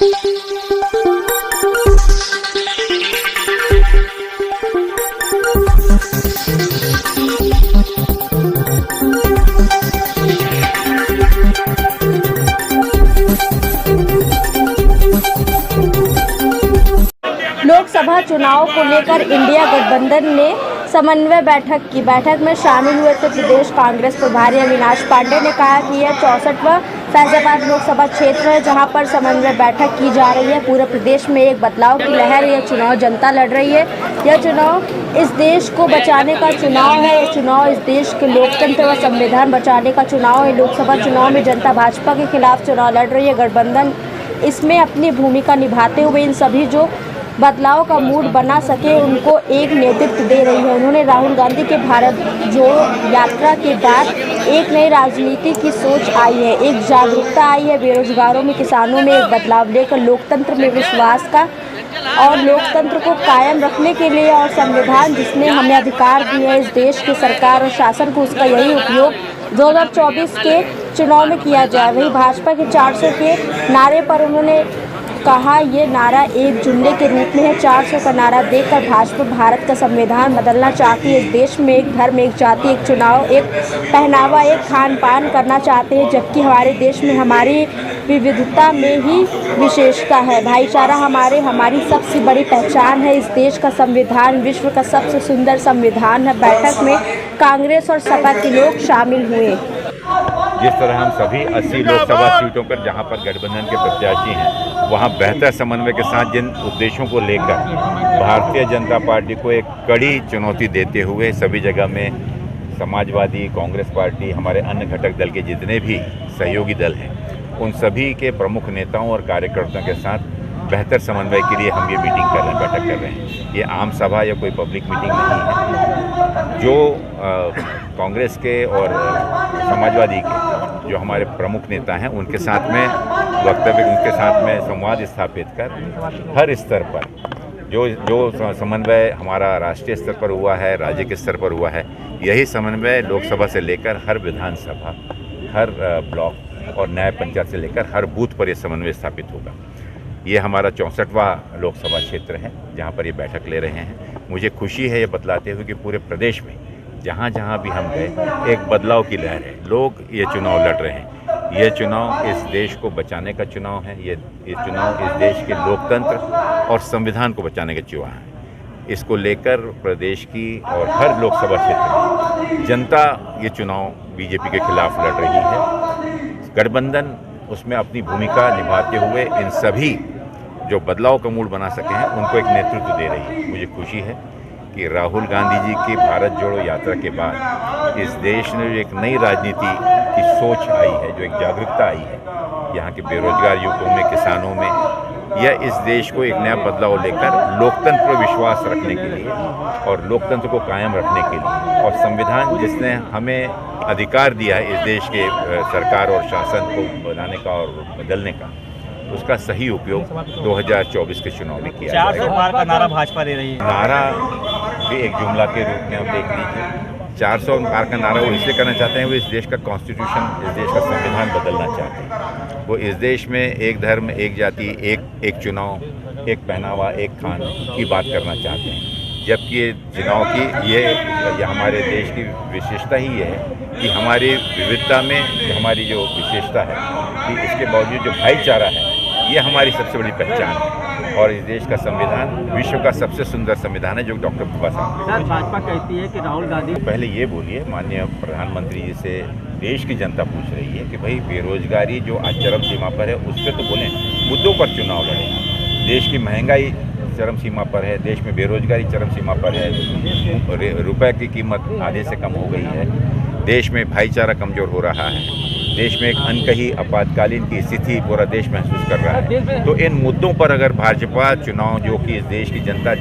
लोकसभा चुनाव को लेकर इंडिया गठबंधन ने समन्वय बैठक की। बैठक में शामिल हुए थे प्रदेश कांग्रेस प्रभारी अविनाश पांडे ने कहा कि यह 64वां फैजाबाद लोकसभा क्षेत्र है जहां पर समन्वय बैठक की जा रही है। पूरे प्रदेश में एक बदलाव की लहर, यह चुनाव जनता लड़ रही है। यह चुनाव इस देश को बचाने का चुनाव है। यह चुनाव इस देश के लोकतंत्र व संविधान बचाने का चुनाव है। लोकसभा चुनाव में जनता भाजपा के खिलाफ चुनाव लड़ रही है। गठबंधन इसमें अपनी भूमिका निभाते हुए इन सभी जो बदलाव का मूड बना सके उनको एक नेतृत्व दे रही है। उन्होंने राहुल गांधी के भारत जोड़ो यात्रा के बाद एक नई राजनीति की सोच आई है, एक जागरूकता आई है। बेरोजगारों में, किसानों में एक बदलाव लेकर लोकतंत्र में विश्वास का और लोकतंत्र को कायम रखने के लिए और संविधान जिसने हमें अधिकार दिए हैं इस देश की सरकार और शासन को, उसका यही उपयोग 2024 के चुनाव में किया जाए। वही भाजपा के 400 के नारे पर उन्होंने कहा, ये नारा एक जुमले के रूप में है। 400 का नारा देकर भाजपा भारत का संविधान बदलना चाहती है। इस देश में एक धर्म, एक जाति, एक चुनाव, एक पहनावा, एक खान पान करना चाहते हैं, जबकि हमारे देश में हमारी विविधता में ही विशेषता है। भाईचारा हमारी सबसे बड़ी पहचान है। इस देश का संविधान विश्व का सबसे सुंदर संविधान है। बैठक में कांग्रेस और सपा के लोग शामिल हुए। जिस तरह हम सभी 80 लोकसभा सीटों पर जहां पर गठबंधन के प्रत्याशी हैं वहां बेहतर समन्वय के साथ जिन उद्देश्यों को लेकर भारतीय जनता पार्टी को एक कड़ी चुनौती देते हुए सभी जगह में समाजवादी, कांग्रेस पार्टी, हमारे अन्य घटक दल के जितने भी सहयोगी दल हैं उन सभी के प्रमुख नेताओं और कार्यकर्ताओं के साथ बेहतर समन्वय के लिए हम ये मीटिंग कर रहे हैं, बैठक कर रहे हैं। ये आम सभा या कोई पब्लिक मीटिंग नहीं है। जो कांग्रेस के और समाजवादी के जो हमारे प्रमुख नेता हैं उनके साथ में वक्तव्य, उनके साथ में संवाद स्थापित कर हर स्तर पर जो समन्वय हमारा राष्ट्रीय स्तर पर हुआ है, राज्य के स्तर पर हुआ है, यही समन्वय लोकसभा से लेकर हर विधानसभा, हर ब्लॉक और न्याय पंचायत से लेकर हर बूथ पर यह समन्वय स्थापित होगा। ये हमारा 64वां लोकसभा क्षेत्र है जहाँ पर ये बैठक ले रहे हैं। मुझे खुशी है ये बतलाते हुए कि पूरे प्रदेश में जहाँ जहाँ भी हम गए एक बदलाव की लहर है। लोग ये चुनाव लड़ रहे हैं। ये चुनाव इस देश को बचाने का चुनाव है। ये चुनाव इस देश के लोकतंत्र और संविधान को बचाने का चुनाव है। इसको लेकर प्रदेश की और हर लोकसभा क्षेत्र में जनता ये चुनाव बीजेपी के खिलाफ लड़ रही है। गठबंधन उसमें अपनी भूमिका निभाते हुए इन सभी जो बदलाव का मूड बना सके हैं उनको एक नेतृत्व दे रही है। मुझे खुशी है कि राहुल गांधी जी की भारत जोड़ो यात्रा के बाद इस देश में जो एक नई राजनीति की सोच आई है, जो एक जागरूकता आई है यहाँ के बेरोजगार युवकों में, किसानों में, यह इस देश को एक नया बदलाव लेकर लोकतंत्र पर विश्वास रखने के लिए और लोकतंत्र को कायम रखने के लिए और संविधान जिसने हमें अधिकार दिया है इस देश के सरकार और शासन को बनाने का और बदलने का, उसका सही उपयोग 2024 के चुनाव में किया जाएगा। 400 पार का नारा भाजपा दे रही है। नारा भी एक जुमला के रूप में हम देख लीजिए। 400 पार का नारा वो इसलिए करना चाहते हैं, वो इस देश का कॉन्स्टिट्यूशन, इस देश का संविधान बदलना चाहते हैं। वो इस देश में एक धर्म, एक जाति, एक चुनाव, एक पहनावा, एक खान की बात करना चाहते हैं। जबकि ये चुनाव की ये हमारे देश की विशेषता ही है कि हमारी विविधता में हमारी जो विशेषता है कि इसके बावजूद जो भाईचारा है ये हमारी सबसे बड़ी पहचान है। और इस देश का संविधान विश्व का सबसे सुंदर संविधान है जो डॉक्टर बाबा साहब। भाजपा कहती है कि राहुल गांधी, पहले ये बोलिए, माननीय प्रधानमंत्री जी से देश की जनता पूछ रही है कि भाई बेरोजगारी जो आज चरम सीमा पर है उस पर तो बोलें, मुद्दों पर चुनाव लड़ें। देश की महंगाई चरम सीमा पर है, देश में बेरोजगारी चरम सीमा पर है, रुपए की कीमत आधे से कम हो गई है, देश में भाईचारा कमज़ोर हो रहा है, देश में एक अनकही आपातकालीन की स्थिति पूरा देश महसूस कर रहा है। तो इन मुद्दों पर अगर भाजपा चुनाव जो कि इस देश की जनता